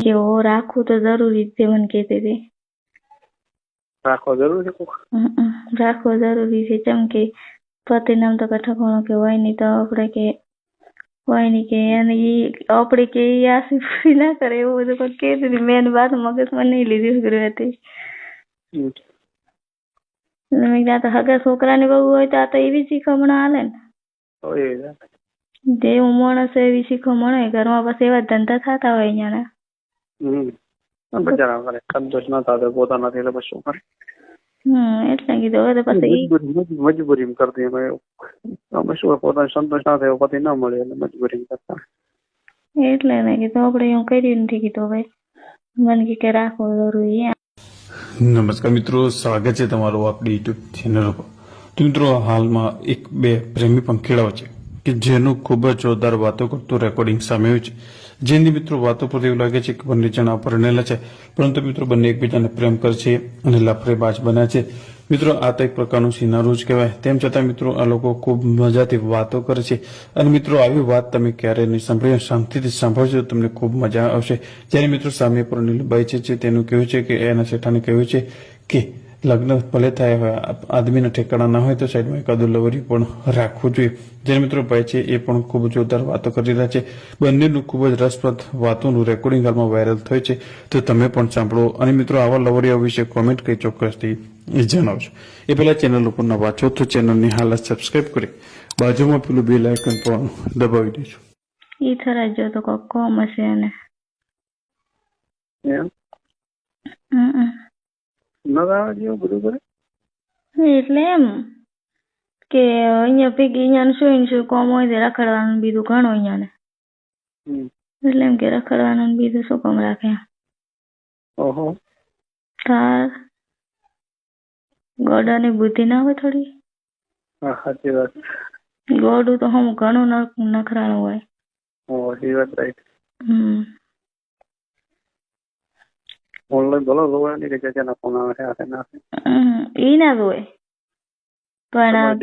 કે ઓ રાખવું તો જરૂરી છે મને કહેતી હતી. રાખવો જરૂરી છે. રાખવો જરૂરી છે કેમ કે પતિ નામ તો કઠકોણો કે હોય નહીં તો આપણે કે હોય નહીં કે એને આપણે કે આશી પૂરી ના કરે એવું બધું કોઈ કહેતી હતી. મેં વાત મગજમાં નહીં લીધી હતી. મેં તો હગા છોકરાની બહુ હોય તો આ તો એવી શીખમણ હાલે ને જેવું માણસ એવી શીખમણ હોય ઘરમાં બસ એવા ધંધા થતા હોય અહીંયા બજારા સંતોષ ના થાય પોતાના એટલે બસ શું કરે. એટલે કીધું હવે તો પછી મજબૂરી કરતી અમે શું પોતાને સંતોષ ના થાય પતિ ના મળે એટલે મજબૂરી કરતા. એટલે મેં કીધું આપણે એવું કર્યું નથી. કીધું ભાઈ મને કે રાખવું જરૂરી. નમસ્કાર મિત્રો, સ્વાગત છે તમારું આપણી યુટ્યુબ ચેનલ પર. તો મિત્રો, હાલમાં એક બે પ્રેમી પંખીડાઓ છે કે જેનું ખૂબ જ જોરદાર વાતો કરતું રેકોર્ડિંગ સામે આવ્યું છે. જેની મિત્રો વાતો પર એવું લાગે છે કે બંને જણા પરણેલા છે, પરંતુ મિત્રો બંને એકબીજાને પ્રેમ કરે છે અને લફરેબાજ બન્યા છે. મિત્રો, આ તો એક પ્રકારનું સિનારું જ કહેવાય. તેમ છતાં મિત્રો આ લોકો ખૂબ મજાથી વાતો કરે છે અને મિત્રો આવી વાત તમે ક્યારે નહીં સાંભળી, શાંતિથી સાંભળજો, તમને ખૂબ મજા આવશે. જ્યારે મિત્રો સામે પરણેલી બાઈ છે તેનું કહેવું છે કે એના શેઠાને કહ્યું છે કે લગ્ન ભલે થયા હોય, આદમીના ઠેકાણા ના હોય તો સાઈડમાં એકાદું લવરી પણ રાખવું જોઈએ. જ્યારે મિત્રો ભાઈ છે એ પણ ખૂબ જોરદાર વાતો કરી રહ્યા છે. બંનેનું ખૂબ જ રસપ્રદ વાતોનું રેકોર્ડિંગ હાલમાં વાયરલ થયું છે, તો તમે પણ સાંભળો. અને મિત્રો આવા લવરિયા વિશે કોમેન્ટ કરી ચોક્કસથી જણાવજો. એ પહેલા ચેનલ ઉપર નવા છો તો ચેનલની હાલ સબસ્ક્રાઇબ કરી બાજુમાં પેલું બેલ આઇકન પણ દબાવી દેજો. ઈ થરા જો તો કોક કોમ હશે એને એટલે એમ કે અહીંયા ભેગી અહીંયા શું કોમ હોય તે રખડવાનું બીજું ઘણું અહીંયા ને એટલે એમ કે રખડવાનું બીજું શું કામ રાખે. તાર ગોડાની બુદ્ધિ ના હોય થોડી. સાચી વાત. ગોડું તો હમ ઘણું નખરાનું હોય. ઓનલાઈન બોલો લોવાની કે જેના ફોન આવે છે ના ઈ ના હોય પણ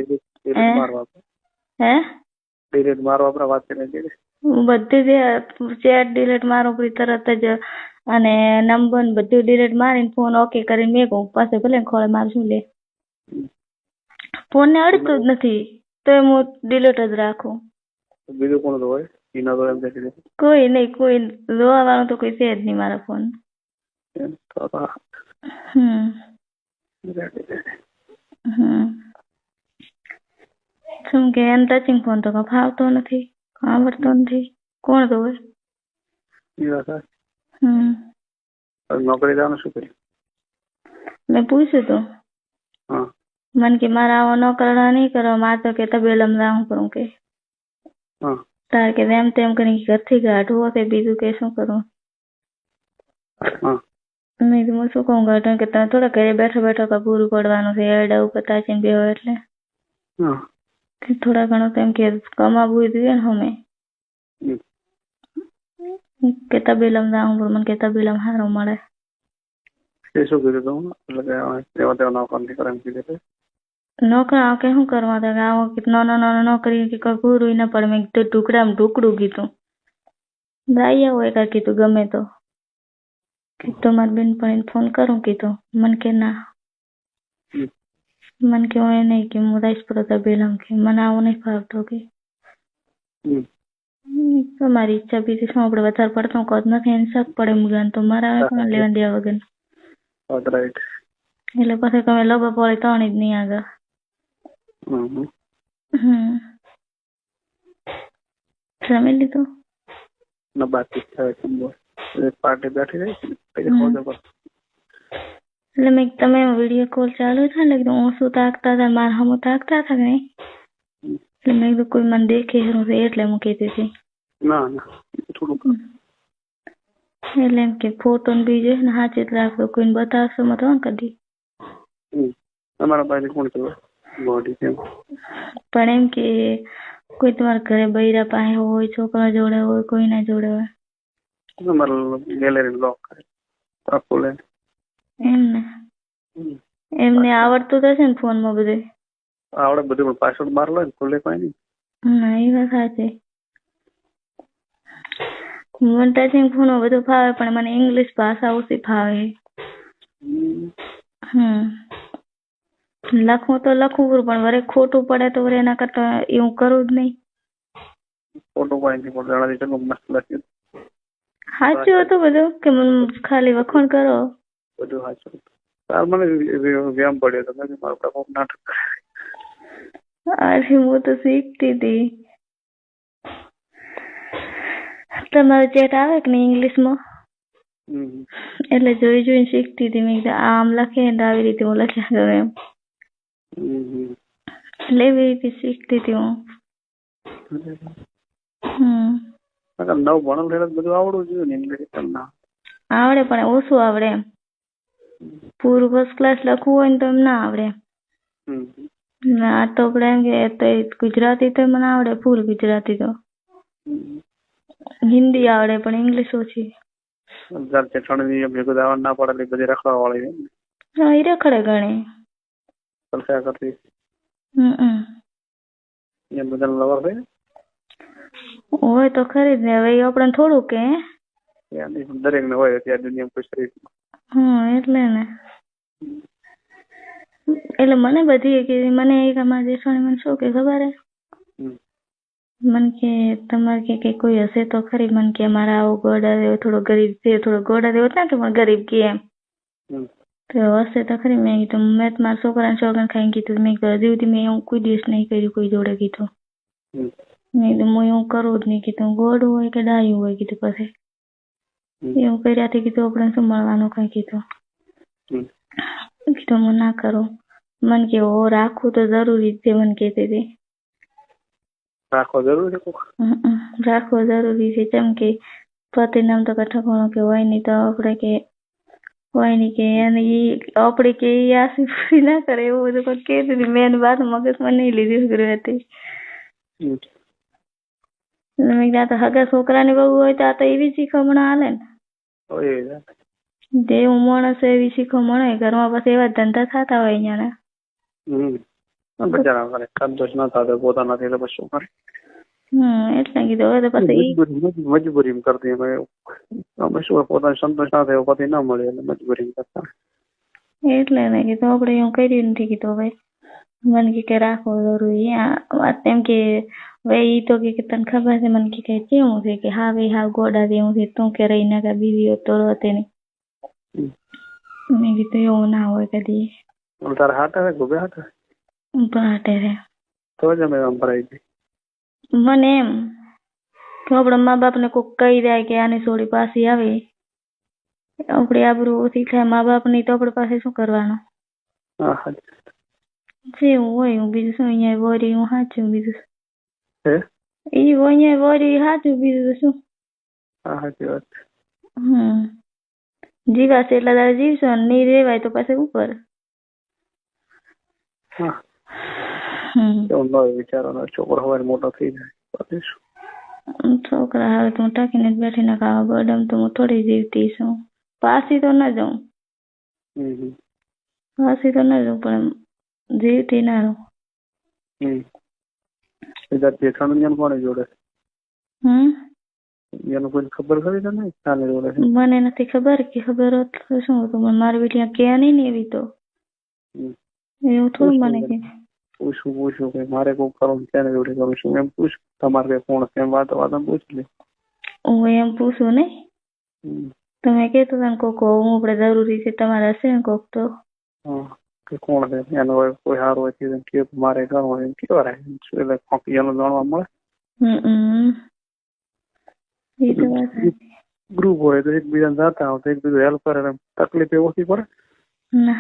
ડિલીટ મારો આપણે વાત કરી બધી ચેટ ડિલીટ મારો તરત જ અને નંબર બધું ડિલીટ મારીને ફોન ઓકે કરીને મેં કહું પાસે ભલે ખોળે મારું શું લે. ફોન ને અડતું જ નથી તો હું ડિલીટ જ રાખું. બીજું કોણ તો હોય કોઈ નહીં, કોઈ જોવા વાળું તો કોઈ છે જ નહીં મારા ફોન. શું કે એમ ટચિંગ ફોન તો ફાવતો નથી, આવડતો નથી. કોણ તો હોય. નોકરી જવાનું શું કર્યું? મેં પૂછ્યું તો મને કે મારા આવો નોકરા નહીં કરવા, મારે તો કે તબેલમ રાહું કરું કે તાર કે એમ તેમ કરી ઘરથી ગાઢવું કે બીજું કે શું કરું. મેં હું શું કહું ગાઢું કે તમે થોડા ઘરે બેઠો બેઠો કા પૂરું પડવાનું છે એડા ઉપર તાચીને બે હોય એટલે થોડા ઘણું તેમ કે કમાવું જોઈએ ને અમે કે તબેલમ રાહું પણ મને કે તબેલમ સારું મળે. શું કીધું નોકરા કે શું કરવા હતા આવો નાનો નોકરી કે પૂરું ના પડે. મેં તો ટુકડામાં ઢુકડું કીધું દાયા હોય કા કીધું ગમે તો મારી બેનપણીને ફોન કરું કીધું. મને કે ના, મને કે હોય નહીં કે હું રાઈસ પર તબેલમ કે મને આવું નહીં ફાવતો કે તમારી ઈચ્છા બીજી શું આપણે વધારે પડતો કદ નથી એને શક પડે મુગાન તો મારા કોણ લેવા દેવા વગર. એટલે પછી તમે લગો પડે ત્રણી જ નહીં આગળ. જમી લીધું? પાર્ટી બેઠી રહી એટલે મેં તમે વિડીયો કોલ ચાલુ છે ને હું શું તાકતા હતા મારા હમું તાકતા હતા કે નહીં એટલે મેં કીધું કોઈ મને દેખે છે એટલે હું કહેતી હતી. એટલે એમ કે ફોટો ને બીજો ને હાચે જ રાખજો, કોઈને બતાવશો મત કદી. તમારા પાસે કોણ છે પણ એમ કે કોઈ તમારા ઘરે બૈરા પાસે હોય, છોકરા જોડે હોય, કોઈ ના જોડે હોય ગેલેરી બ્લોક કરે એમને આવડતું તો હશે ને ફોન માં બધું આવડે બધું પણ પાસવર્ડ માર લો ને ખુલે કોઈ નહીં. ના એ વાત સાચી. મને ટચિંગ ફોન બધું ફાવે પણ મને ઇંગ્લિશ ભાષા ઓછી ફાવે. લખવું તો લખવું પણ વરે ખોટું પડે તો વરે એના કરતા એવું કરું જ નહીં. ખોટું કોઈ નથી પણ જણાવી ચલો મસ્ત લખ્યું સાચું હતું બધું કે મને ખાલી વખોણ કરો. બધું સાચું તાર મને વ્યાયામ પડ્યો તો મેં મારું પ્રભાવ નાટક અરે હું તો શીખતી હતી. તમારું ચેટ આવે કે નહીં ઇંગ્લિશમાં એટલે જોઈ જોઈને શીખતી હતી. મેં કીધું આમ લખે ને આવી રીતે હું લખ્યા કરું એમ. એટલે એવી રીતે શીખતી હતી હું. નવ ભણેલ થયેલા બધું આવડવું જોઈએ ને ઇંગ્લિશ ના આવડે પણ ઓછું આવડે એમ. પૂરું ફર્સ્ટ ક્લાસ લખવું હોય ને તો એમ ના આવડે. આ તો આપણે એમ કે ગુજરાતી તો મને આવડે ફૂલ ગુજરાતી તો. હિન્દી આવડે પણ ઇંગ્લિશ ઓછી. ભેગું આવડ ના પડે બધી રખડવા વાળી હા એ રખડે ઘણી કરતી બધા લવર હોય હોય તો ખરી જ ને. હવે આપણે થોડું કે દરેક ને હોય ત્યાં દુનિયા ખુશ એટલે ને એટલે મને બધી કે મને એક અમારા દેશવાળી મને શું કે ખબર હે મને કે તમારે કે કોઈ હશે તો ખરી. મને કે અમારા આવો ગોડા દેવો થોડો ગરીબ છે થોડો ગોડા દેવો ના કે પણ ગરીબ કે એમ તો હશે તો ખરી. મેં કીધું મેં મારા છોકરાને શોખન ખાઈને કીધું મેં જીવતી મેં એવું કોઈ દિવસ નહીં કર્યું કોઈ જોડે કીધું. મેં કીધું હું એવું કરવું જ નહીં કીધું. ગોડું હોય કે ડાયું હોય કીધું પછી એવું કર્યાથી કીધું આપણે શું મળવાનું કઈ કીધું. કીધું હું ના કરું. મને કે રાખવું તો જરૂરી છે મને કહેતી હતી. રાખવો જરૂરી છે રાખવો જરૂરી છે કેમ કે પતિ નામ તો કઠકોણો કે હોય નહીં તો આપણે કે હોય નહીં કે એને આપણે કે આશી પૂરી ના કરે એવું બધું કોઈ કહેતી હતી. મેં વાત મગજમાં નહીં લીધી હતી. મેં તો હગા છોકરાની બહુ હોય તો આ તો એવી શીખમણ હાલે ને જેવું માણસ એવી શીખમણ હોય ઘરમાં પછી એવા ધંધા થતા હોય અહીંયા સંતોષ ના થતો પોતાના એટલે પછી શું કરે એટલે કીધું હવે તો પછી મજબૂરી કરતી અમે શું પોતાને સંતોષ ના થયો પતિ ના મળે એટલે મજબૂરી કરતા. એટલે ને કીધું આપણે એવું કર્યું નથી કીધું ભાઈ મને કે રાખવો જરૂરી વાત એમ કે ભાઈ ઈ તો કે તને ખબર છે મને કે કેવું છે કે હા ભાઈ હા ગોડા જેવું છે તું કે રહી ના કા બીવી તો રોતે નહીં. મેં કીધું એવું ના હોય કદી. તારા હાથ આવે ગોબે હાથ બાટે છે તો જ અમે આમ ભરાઈ ગઈ. મને એમ કે આપણા મા બાપ ને કોઈક કહી દે કે આની છોડી પાછી આવે આપણી આબરૂ ઓછી થાય મા બાપ ની તો આપણે પાસે શું કરવાનું. જેવું હોય હું બીજું શું અહીંયા વોરી હું સાચું બીજું એ અહીંયા વોરી સાચું બીજું શું. સાચી વાત. જીવાશે એટલા તારે જીવશો નહીં રેવાય તો પછી ઉપર. વિચારવાનો છોકરો હવે મોટો થઈ જાય છોકરા હવે તો હું ટાંકીને જ બેઠી ના ખાવા બડમ તો હું થોડી જીવતી છું. પાછી તો ના જાઉં પાછી તો ના જાઉં પણ જીવતી ના રહું. જેઠાણું કોને જોડે એનું કોઈ ખબર ખરી તો નહીં ચાલે જોડે મને નથી ખબર કે ખબર હોત તો શું હતું પણ મારી બેટી કે નહીં ને એવી તો એવું થોડું મને કે પૂછું કે મારે કોઈ કરવું તેને જોડે કરું છું એમ પૂછ તમારે કોણ એમ વાત પૂછ લે. હું એમ પૂછું નહીં તમે કેતો હતા કોક હું આપણે જરૂરી છે તમારે હશે ને કોક તો કોણ છે એનો કોઈ સારું હોય કે મારે કરવું એમ કેવા રહે એટલે એનું જાણવા મળે. ગ્રુપ હોય તો એકબીજાને જાતા હોય તો એકબીજું હેલ્પ કરે તકલીફ એ ઓછી પડે.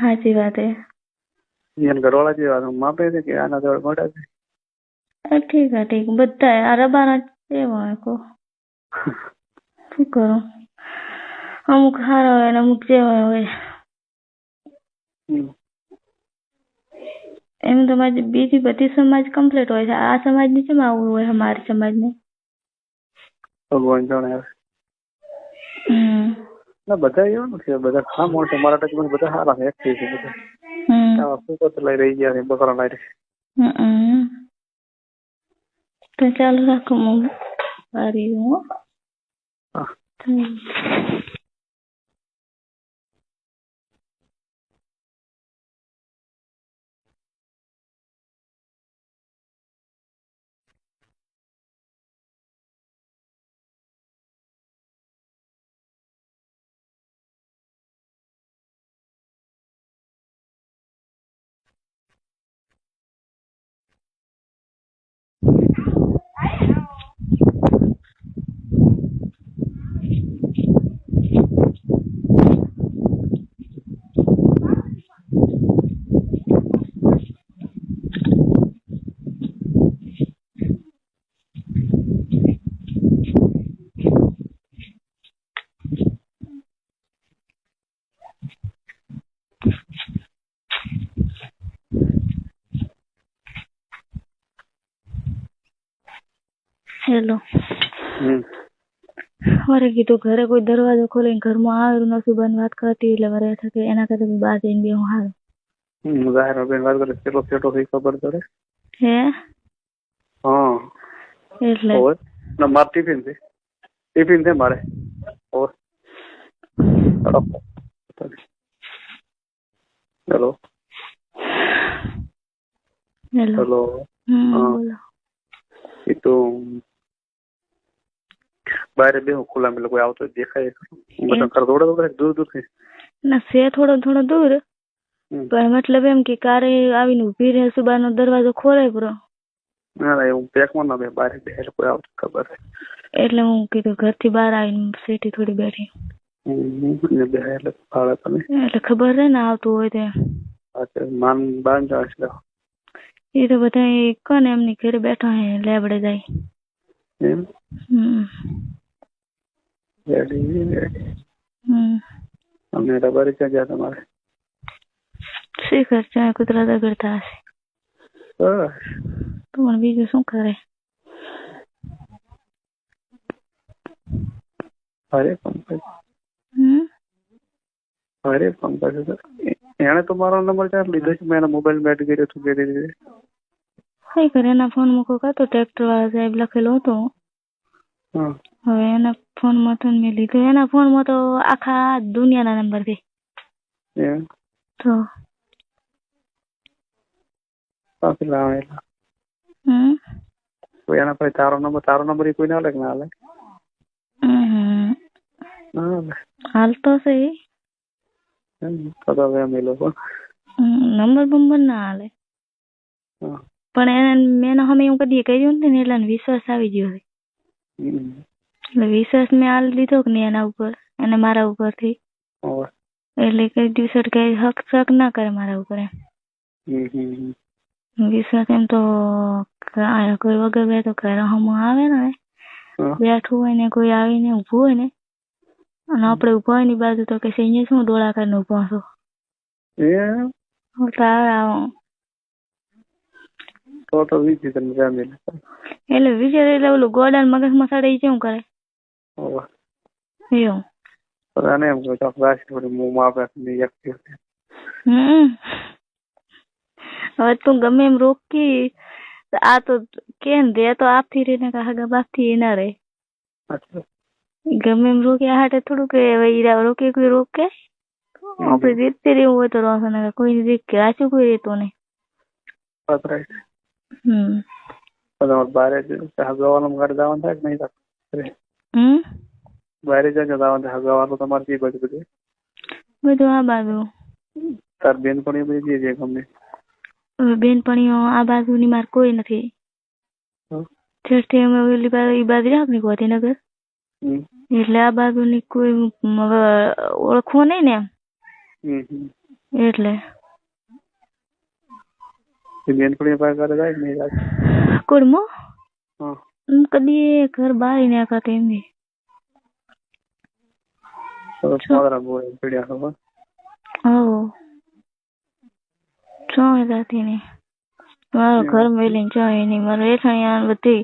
સાચી વાત હે. એને ઘરવાળા જેવી વાત માપે છે કે આના જોડે મોટા છે ઠીક હે ઠીક બધા આ રબાના એવા હોય કો શું કરું અમુક સારા હોય ને અમુક જેવા હોય. એમ તો બીજી બધી સમાજ કમ્પ્લીટ હોય છે આ સમાજ ની કેમ આવું હોય અમારી સમાજ ને ભગવાન જાણે. ના બધા એવા નથી બધા ખા મોટા મારા ટચમાં બધા સારા છે એક્ટિવ છે બધા ફોકસ લઈ રહી ગયા બકરા લઈ રહી. તો ચાલુ રાખો હું હા. હેલો. મારે કીધું ઘરે કોઈ દરવાજો ખોલીને ઘરમાં આવેલું નસુબાની વાત કરતી એટલે મારે થકે એના કરતા બહાર જઈને બે હું હારું. જાહેર બેન વાત કરે કેટલો ફેટો થઈ ખબર પડે. હે હા એટલે ના માર ટિફિન છે મારે. ઓર હેલો હેલો હેલો. બોલો. એ તો બહાર બે ખુલ્લા મેં કોઈ આવતો દેખાય દૂર દૂર થી ના છે થોડો દૂર પણ મતલબ એમ કે કારે આવીને ઉભી રહે સુબાનો દરવાજો ખોલે પૂરો. ના એવું પેકમાં ના બહાર બેઠે કોઈ આવતું ખબર. એટલે હું કીધું ઘરથી બહાર આવીને સીટી થોડી બેઠી એટલે ખબર રહે ને આવતું હોય તે માન બાર જાય. એ તો બધા કોને એમની ઘરે બેઠા હે લેબડે જાય. અમને રબર ક્યાં ગયા તમારે? શીખર ત્યાં કૂતરા દગડતા હશે તો પણ બીજું શું કરે. અરે પંકજ એને તો મારો નંબર ચાર લીધો છે. મેં એના મોબાઈલ બેટ કર્યો છું. કઈ કરે એના ફોન મૂકો કાતો ટ્રેક્ટર વાળા સાહેબ લખેલો હતો. હવે એના ફોન માં તો મેં લીધો. એના ફોન માં તો આખા દુનિયાના નંબર છે તો એના પછી તારો નંબર કોઈ ના લે કે ના લે હાલતો છે નંબર બંબર ના હાલે પણ એને મેં અમે એવું કદી કહ્યું ને એટલે વિશ્વાસ આવી ગયો છે. એટલે વિશ્વાસ મેં હાલ લીધો કે નહીં એના ઉપર અને મારા ઉપરથી એટલે કઈ દિવસ કઈ હક શક ના કરે મારા ઉપર એમ વિશ્વાસ એમ તો કોઈ વગર બે તો ઘરે હમ આવે ને બેઠું હોય ને કોઈ આવીને ઉભું હોય ને અને આપડે ઉભા હોય ની બાજુ તો કે અહીંયા શું ડોળા કરીને ઉભા છો એટલે વિચાર એટલે ઓલું ગોડાન મગજ મસાડે એ કેવું કરે એવું હવે તું ગમે એમ રોકી આ તો કેમ દે તો આપથી રહીને કાગા બાપ થી ના રે ગમે એમ રોકે હાટે થોડું કે ઈરા રોકે કોઈ રોકે આપણે રીતતે રહેવું હોય તો રોશે ને કોઈ રીત કે રાચું કોઈ રહેતો નહીં. બારે હગવાનું ઘર જવાનું થાય કે નહીં બારે જવાનું હગવાનું તમારે કઈ બાજુ બધું આ બાજુ તાર બેનપણીઓ બધી જે ગમે બેનપણીઓ આ બાજુની માર કોઈ નથી. અમે ઓલી બાજુ રાખ ની ગોધીનગર એટલે આ બાજુની કોઈ ઓળખવો નહીં ને એમ એટલે બેનપણીઓ પાસે ઘરે જાય નહીં કુડમો કદી ઘર બહાર ના કરતી એમ જાતી ને મારો ઘર મેલીને જાય નહીં મારે એઠાણી બધી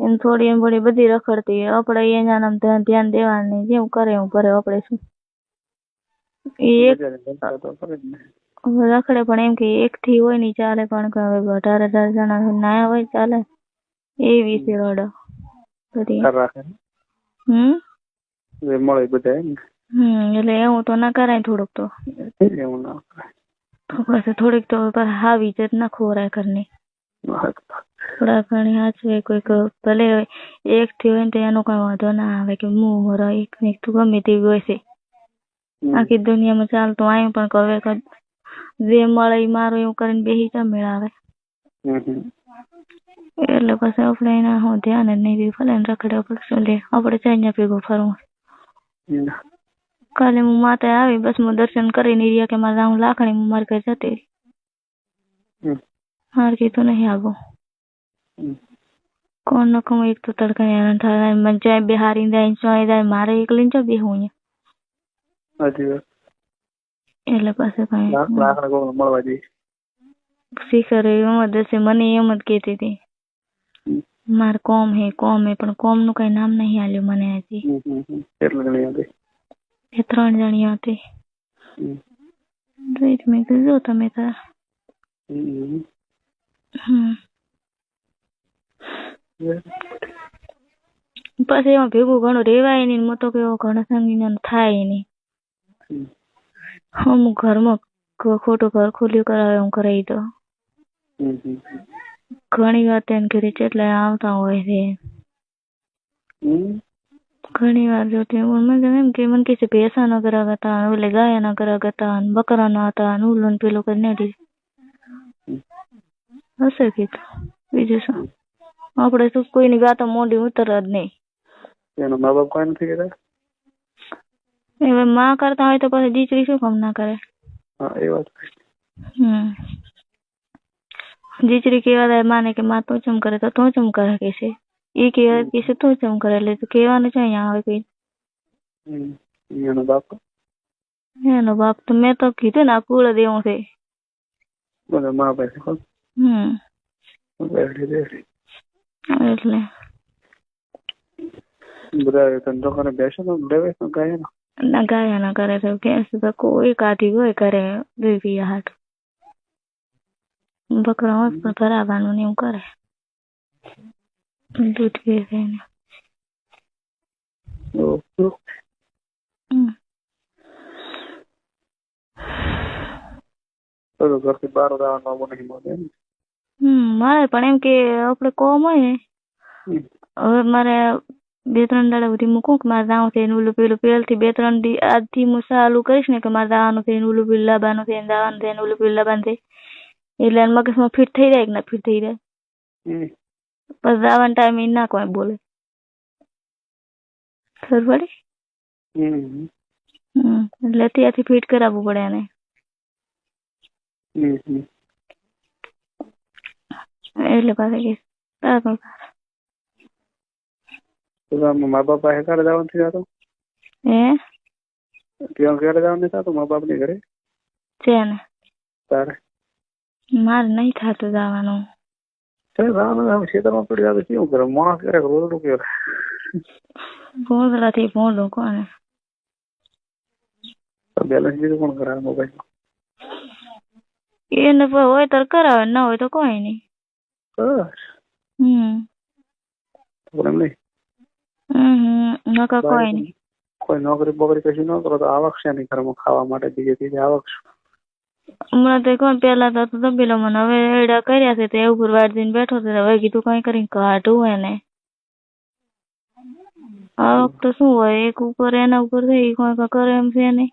એમ થોડી એમ થોડી બધી રખડતી આપડે એના ધ્યાન દેવાનું નહીં જેમ કરે એવું કરે આપડે શું રખડે પણ એમ કે એક થી હોય નહીં ચાલે પણ 18 જણા ના હોય ચાલે એ વિશે રડો બધી એ મળે બધા એમ એટલે એવું તો ના કરાય થોડુંક તો ને એવું ના કરાય. તો પછી થોડીક તો હાવી જ ના ખોરાય ઘરની થોડા ઘણી હાચવે કોઈક ભલે એક થી હોય ને તો એનો કઈ વાંધો ના આવે કે હું એક ને તું ગમે તેવી હોય છે આખી દુનિયામાં ચાલતું આવ્યું પણ હવે જે મળે એ મારું એવું કરીને બેસી જા મેળાવે એટલે પછી આપણે એના હું ધ્યાન જ નહીં દે ભલે રખડે આપણે શું લે આપણે ચાઇના ભેગું ફરવું. કાલે હું માતા આવી બસ હું દર્શન કરીને રહ્યા કે મારે હું લાખણી હું મારી ઘર જતી મારે કીધું નહીં આવું કોણ ન કહું એક તો તડકા હેરાન થાય મને જાય બિહારી જાય ચોઈ જાય મારે એકલીને જો બેહું અહીંયા એટલે પાસે કઈ મળવા જઈએ શીખર એમ જ હશે મને એમ જ કહેતી હતી મારે કોમ હે પણ કોમ નું કઈ નામ નહીં આલ્યું મને હજી. કેટલા જણી હતી? એ 3 જણી હતી. મેં કીધું જો તમે તાર પછી એમાં ભેગું ઘણું રેવાય નહીં મો તો કેવો ઘણો સંગીન થાય નહીં અમુક ઘરમાં ખોટું ઘર ખુલ્યું કરાવે હું કરાવી દો ઘણી વાર તેને ઘરે કેટલા આવતા હોય છે ઘણી વાર જો એમ કે મને કે ભેંસા ન કરા હતા એટલે ગાયા ન કરા હતા બકરા ન હતા ઉલન પેલું કરીને હશે કીધું બીજું શું આપણે તો કોઈની વાતો મોઢી ઉતર જ નહીં. એના મા બાપ કોઈ નથી કહેતા હવે માં કરતા હોય તો પછી દીકરી શું કામ ના કરે? હા એ વાત દીકરી કેવા થાય માને કે માં તું ચમ કરે તો તું ચમ કરે કે છે એ કેવા કે છે તું ચમ કરે એટલે કહેવાનું છે અહીંયા આવે કઈ એનો બાપ તો મેં તો કીધું ને આ કુળ દેવું છે બોલે મા પાસે એટલે બધા ધંધો કરે બેસે તો લેવે તો ગાયા ના ગાયા ના કરે તો કે કોઈ કાઢી હોય કરે દેવી હાટ બકરા હોય પણ ભરાવાનું ને એવું કરે દૂધ પીવે ને ઘરથી બહાર આવવાનું નહીં મળે મારે પણ એમ કે આપડે કોમ હોય ને હવે મારે 2-3 દાડા સુધી મૂકું કે મારે દાવું છે ઓલું પેલું પહેલથી 2-3 દી આજથી હું ચાલુ કરીશ ને કે મારે દાવાનું છે ઓલું પેલું લાવવાનું છે દાવાનું છે ઓલું પેલું લાવવાનું છે એટલે મગજમાં ફિટ થઈ જાય કે ના ફિટ થઈ જાય પછી દાવાના ટાઈમે ના કોઈ બોલે ખબર પડી એટલે ત્યાંથી ફિટ કરાવવું પડે એને એટલે પાછા કે મા બાપ પાસે ક્યારે જવાનું નથી થતું ત્યાં ક્યારે જવાનું નથી થતું મા બાપ ની ઘરે છે ને તારે મારે નહીં થતું જવાનું ખેતરમાં પડી જાય કેવું કરે માણસ કરે રોડું કે ભોંદડા થી ભોંડું કોને બેલેન્સ બીજું કોણ કરાવે મોબાઈલ એને હોય તો કરાવે ના હોય તો કોઈ નહીં કોઈ નહીં કોઈ નોકરી બોકરી કશું ન કરો તો આવક છે નહીં ઘરમાં ખાવા માટે બીજે ત્રીજે આવક હમણાં તો કોણ પેલા તો દબેલો મને હવે એડા કર્યા છે તે ઉપર વાટ દઈને બેઠો છે હવે કીધું કઈ કરીને કાઢવું એને આવક તો શું હોય એક ઉપર એના ઉપર થઈ કોઈ કરે એમ છે નહીં